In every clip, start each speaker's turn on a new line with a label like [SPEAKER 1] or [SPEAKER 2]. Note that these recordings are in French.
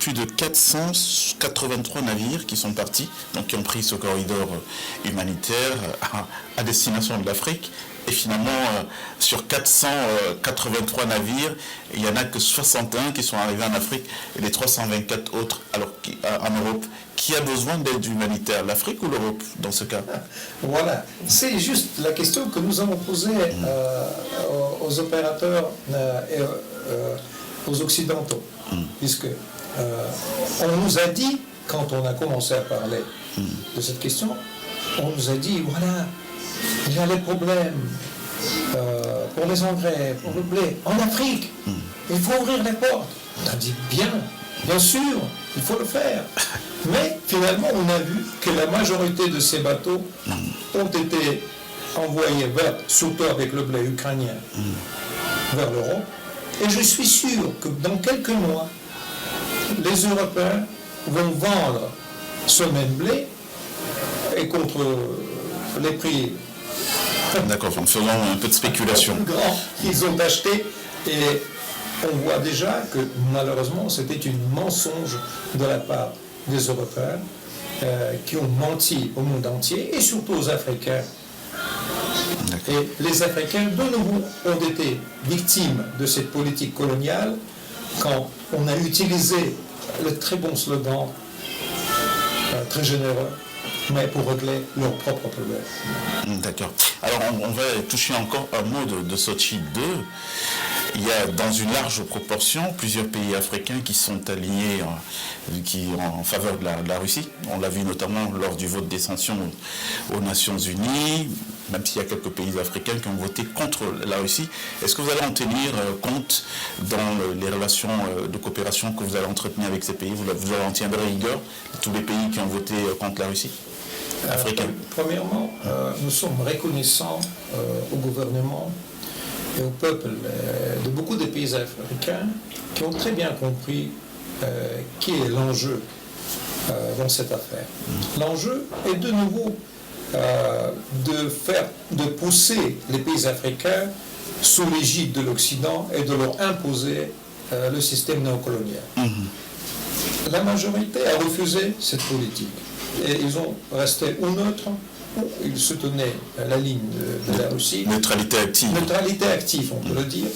[SPEAKER 1] plus de 483 navires qui sont partis, donc qui ont pris ce corridor humanitaire à destination de l'Afrique. Et finalement, sur 483 navires, il n'y en a que 61 qui sont arrivés en Afrique et les 324 autres en Europe. Qui a besoin d'aide humanitaire, l'Afrique ou l'Europe dans ce cas?
[SPEAKER 2] Voilà, c'est juste la question que nous avons posée aux opérateurs et aux Occidentaux, puisque on nous a dit, quand on a commencé à parler de cette question, on nous a dit, voilà, il y a les problèmes pour les engrais, pour le blé, en Afrique, il faut ouvrir les portes. On a dit, bien sûr, il faut le faire. Mais finalement, on a vu que la majorité de ces bateaux ont été envoyés surtout avec le blé ukrainien, vers l'Europe. Et je suis sûr que dans quelques mois, les Européens vont vendre ce même blé et contre les prix.
[SPEAKER 1] D'accord, en faisant un peu de spéculation.
[SPEAKER 2] Grands qu'ils ont acheté. Et on voit déjà que malheureusement, c'était un mensonge de la part des Européens qui ont menti au monde entier et surtout aux Africains. Et les Africains, de nouveau, ont été victimes de cette politique coloniale quand on a utilisé le très bon slogan, très généreux, mais pour régler leurs propres problèmes.
[SPEAKER 1] D'accord. Alors, on va toucher encore un mot de Sochi 2. Il y a dans une large proportion plusieurs pays africains qui sont alignés en faveur de la Russie. On l'a vu notamment lors du vote des sanctions aux Nations Unies, même s'il y a quelques pays africains qui ont voté contre la Russie. Est-ce que vous allez en tenir compte dans les relations de coopération que vous allez entretenir avec ces pays? Vous en tiendrez rigueur, tous les pays qui ont voté contre la Russie africain?
[SPEAKER 2] Premièrement, nous sommes reconnaissants au gouvernement et au peuple de beaucoup de pays africains qui ont très bien compris qui est l'enjeu dans cette affaire. L'enjeu est de nouveau de pousser les pays africains sous l'égide de l'Occident et de leur imposer le système néocolonial. La majorité a refusé cette politique et ils ont resté ou neutres. Ils soutenaient la ligne de la Russie.
[SPEAKER 1] Neutralité active.
[SPEAKER 2] Neutralité active, on peut le dire.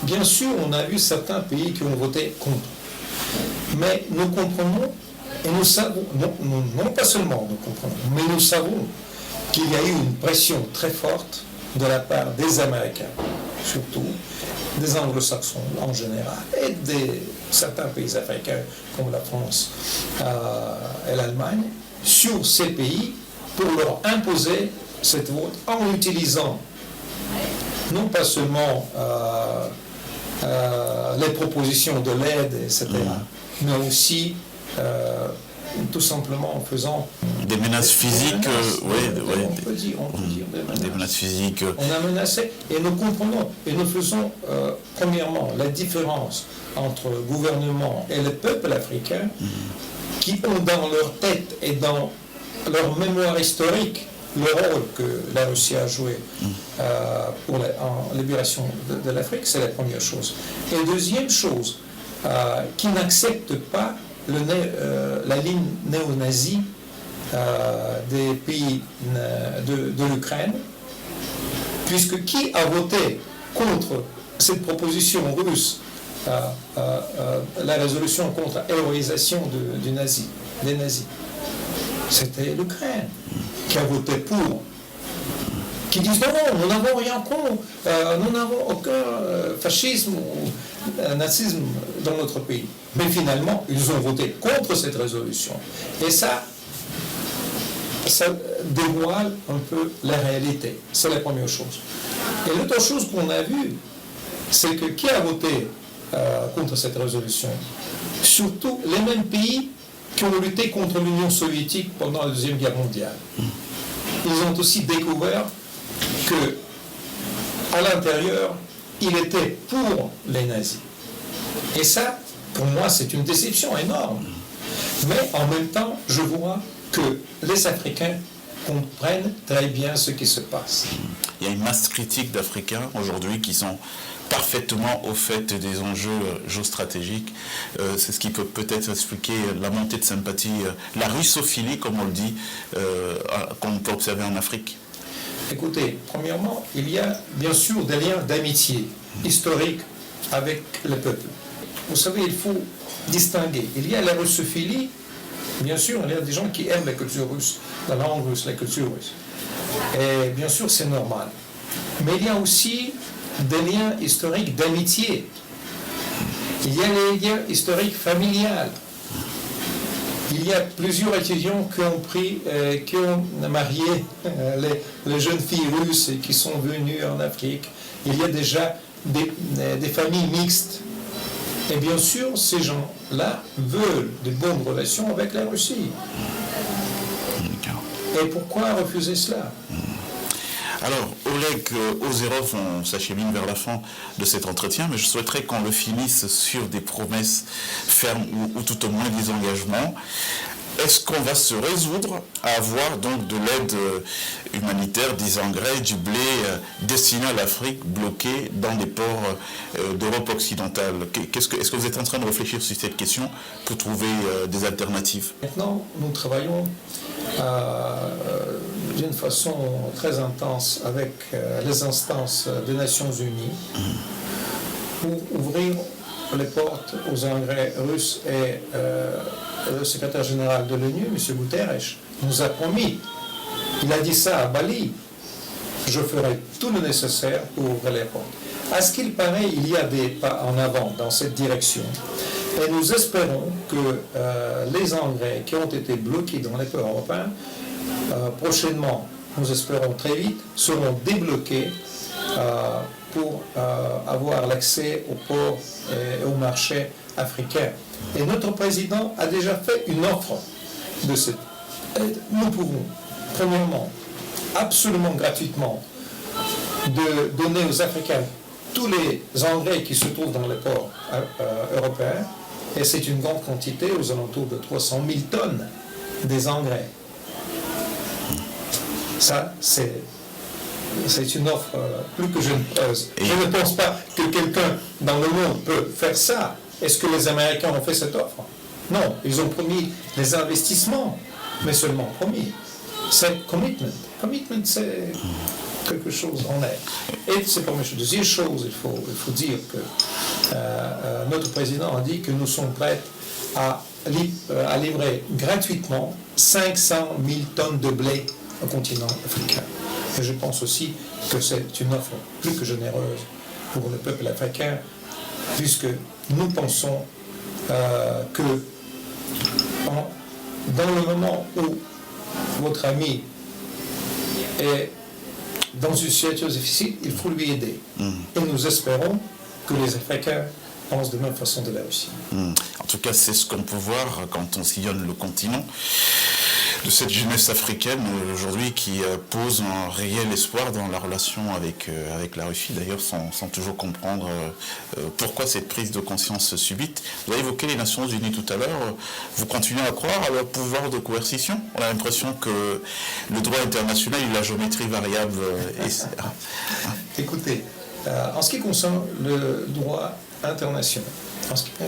[SPEAKER 2] Bien sûr, on a vu certains pays qui ont voté contre. Mais nous comprenons, et nous savons, non pas seulement nous comprenons, mais nous savons qu'il y a eu une pression très forte de la part des Américains, surtout, des Anglo-Saxons en général, et certains pays africains comme la France et l'Allemagne, sur ces pays, pour leur imposer cette vote en utilisant non pas seulement les propositions de l'aide, etc., mais aussi tout simplement en faisant
[SPEAKER 1] des menaces physiques,
[SPEAKER 2] on peut dire
[SPEAKER 1] des menaces physiques.
[SPEAKER 2] On a menacé et nous comprenons et nous faisons premièrement la différence entre le gouvernement et le peuple africain qui ont dans leur tête et dans leur mémoire historique le rôle que la Russie a joué en libération de l'Afrique, c'est la première chose. Et deuxième chose, qui n'accepte pas la ligne néo-nazie des pays de l'Ukraine, puisque qui a voté contre cette proposition russe, la résolution contre l'héroïsation des nazis? C'était l'Ukraine qui a voté pour, qui disent non, nous n'avons rien contre, nous n'avons aucun fascisme ou nazisme dans notre pays. Mais finalement, ils ont voté contre cette résolution. Et ça dévoile un peu la réalité. C'est la première chose. Et l'autre chose qu'on a vue, c'est que qui a voté contre cette résolution? Surtout les mêmes pays qui ont lutté contre l'Union soviétique pendant la Deuxième Guerre mondiale. Ils ont aussi découvert que, à l'intérieur, il était pour les nazis. Et ça, pour moi, c'est une déception énorme. Mais en même temps, je vois que les Africains comprennent très bien ce qui se passe.
[SPEAKER 1] Il y a une masse critique d'Africains aujourd'hui qui sont parfaitement au fait des enjeux géostratégiques. C'est ce qui peut peut-être expliquer la montée de sympathie, la russophilie, comme on le dit, qu'on peut observer en Afrique.
[SPEAKER 2] Écoutez, premièrement, il y a bien sûr des liens d'amitié historiques avec le peuple. Vous savez, il faut distinguer. Il y a la russophilie, bien sûr, il y a des gens qui aiment la culture russe, la langue russe, la culture russe. Et bien sûr, c'est normal. Mais il y a aussi des liens historiques d'amitié. Il y a les liens historiques familiales. Il y a plusieurs étudiants qui ont marié les jeunes filles russes et qui sont venues en Afrique. Il y a déjà des familles mixtes. Et bien sûr, ces gens-là veulent de bonnes relations avec la Russie. Et pourquoi refuser cela ?
[SPEAKER 1] Alors, Oleg Ozerov, on s'achemine vers la fin de cet entretien, mais je souhaiterais qu'on le finisse sur des promesses fermes ou tout au moins des engagements. Est-ce qu'on va se résoudre à avoir donc de l'aide humanitaire, des engrais, du blé destiné à l'Afrique bloqué dans les ports d'Europe occidentale ? Est-ce que vous êtes en train de réfléchir sur cette question pour trouver des alternatives ?
[SPEAKER 2] Maintenant, nous travaillons d'une façon très intense avec les instances des Nations Unies pour ouvrir les portes aux engrais russes et le secrétaire général de l'ONU, M. Guterres, nous a promis, il a dit ça à Bali, je ferai tout le nécessaire pour ouvrir les portes. À ce qu'il paraît, il y a des pas en avant dans cette direction. Et nous espérons que les engrais qui ont été bloqués dans les ports européens, prochainement, nous espérons très vite, seront débloqués pour avoir l'accès aux ports et aux marchés africains. Et notre président a déjà fait une offre de cette aide. Nous pouvons, premièrement, absolument gratuitement, de donner aux Africains tous les engrais qui se trouvent dans les ports européens, et c'est une grande quantité, aux alentours de 300 000 tonnes des engrais. Ça, c'est une offre plus que généreuse. Je ne pense pas que quelqu'un dans le monde peut faire ça. Est-ce que les Américains ont fait cette offre? Non, ils ont promis les investissements, mais seulement promis. C'est commitment. Commitment, c'est quelque chose en air. Et c'est pour moi, deuxième chose, il faut dire que notre président a dit que nous sommes prêts à livrer gratuitement 500 000 tonnes de blé au continent africain. Et je pense aussi que c'est une offre plus que généreuse pour le peuple africain, puisque nous pensons que dans le moment où votre ami est dans une situation difficile, il faut lui aider. Et nous espérons que les Africains pensent de la même façon de la Russie.
[SPEAKER 1] En tout cas, c'est ce qu'on peut voir quand on sillonne le continent, de cette jeunesse africaine aujourd'hui qui pose un réel espoir dans la relation avec la Russie, d'ailleurs sans toujours comprendre pourquoi cette prise de conscience subite. Vous avez évoqué les Nations Unies tout à l'heure, vous continuez à croire à leur pouvoir de coercition? On a l'impression que le droit international et la géométrie variable...
[SPEAKER 2] Écoutez, en ce qui concerne le droit international,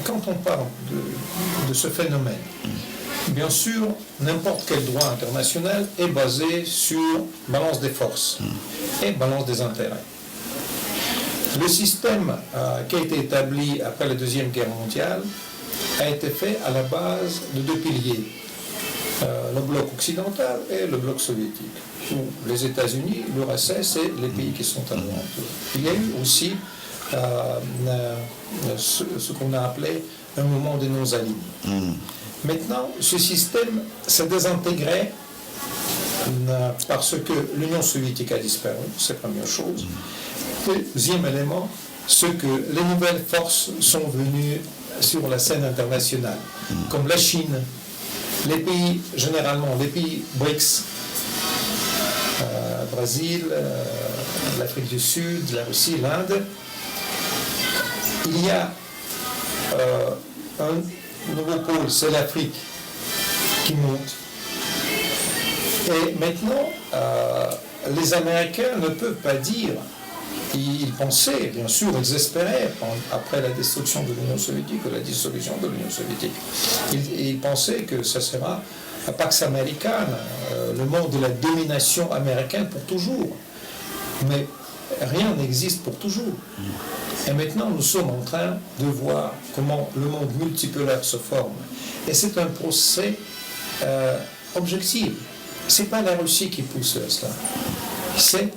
[SPEAKER 2] quand on parle de ce phénomène, bien sûr, n'importe quel droit international est basé sur balance des forces et balance des intérêts. Le système qui a été établi après la Deuxième Guerre mondiale a été fait à la base de deux piliers, le bloc occidental et le bloc soviétique, où les États-Unis, l'URSS et les pays qui sont alentours. Il y a eu aussi ce qu'on a appelé un mouvement de non-alignés. Maintenant, ce système s'est désintégré parce que l'Union soviétique a disparu, c'est la première chose. Deuxième élément, c'est que les nouvelles forces sont venues sur la scène internationale, comme la Chine, les pays, généralement les pays BRICS, Brésil, l'Afrique du Sud, la Russie, l'Inde. Il y a un nouveau pôle, c'est l'Afrique qui monte. Et maintenant, les Américains ne peuvent pas dire, ils pensaient, bien sûr, ils espéraient, après la destruction de l'Union soviétique, ou la dissolution de l'Union soviétique, ils pensaient que ce sera la Pax Americana, le monde de la domination américaine pour toujours. Mais rien n'existe pour toujours. Et maintenant, nous sommes en train de voir comment le monde multipolaire se forme. Et c'est un procès objectif. Ce n'est pas la Russie qui pousse cela. C'est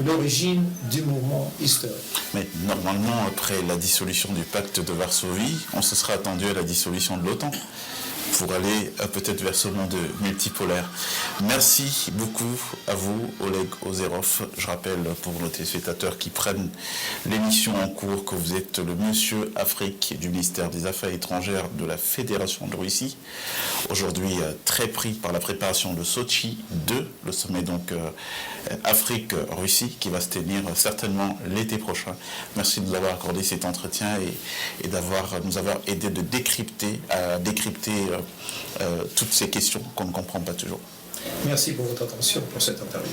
[SPEAKER 2] l'origine du mouvement historique.
[SPEAKER 1] Mais normalement, après la dissolution du pacte de Varsovie, on se sera attendu à la dissolution de l'OTAN pour aller peut-être vers ce monde multipolaire. Merci beaucoup à vous, Oleg Ozerov. Je rappelle pour nos téléspectateurs qui prennent l'émission en cours que vous êtes le monsieur Afrique du ministère des Affaires étrangères de la Fédération de Russie. Aujourd'hui, très pris par la préparation de Sochi 2, le sommet donc Afrique-Russie qui va se tenir certainement l'été prochain. Merci de nous avoir accordé cet entretien et nous avoir aidé de décrypter toutes ces questions qu'on ne comprend pas toujours.
[SPEAKER 2] Merci pour votre attention pour cette interview.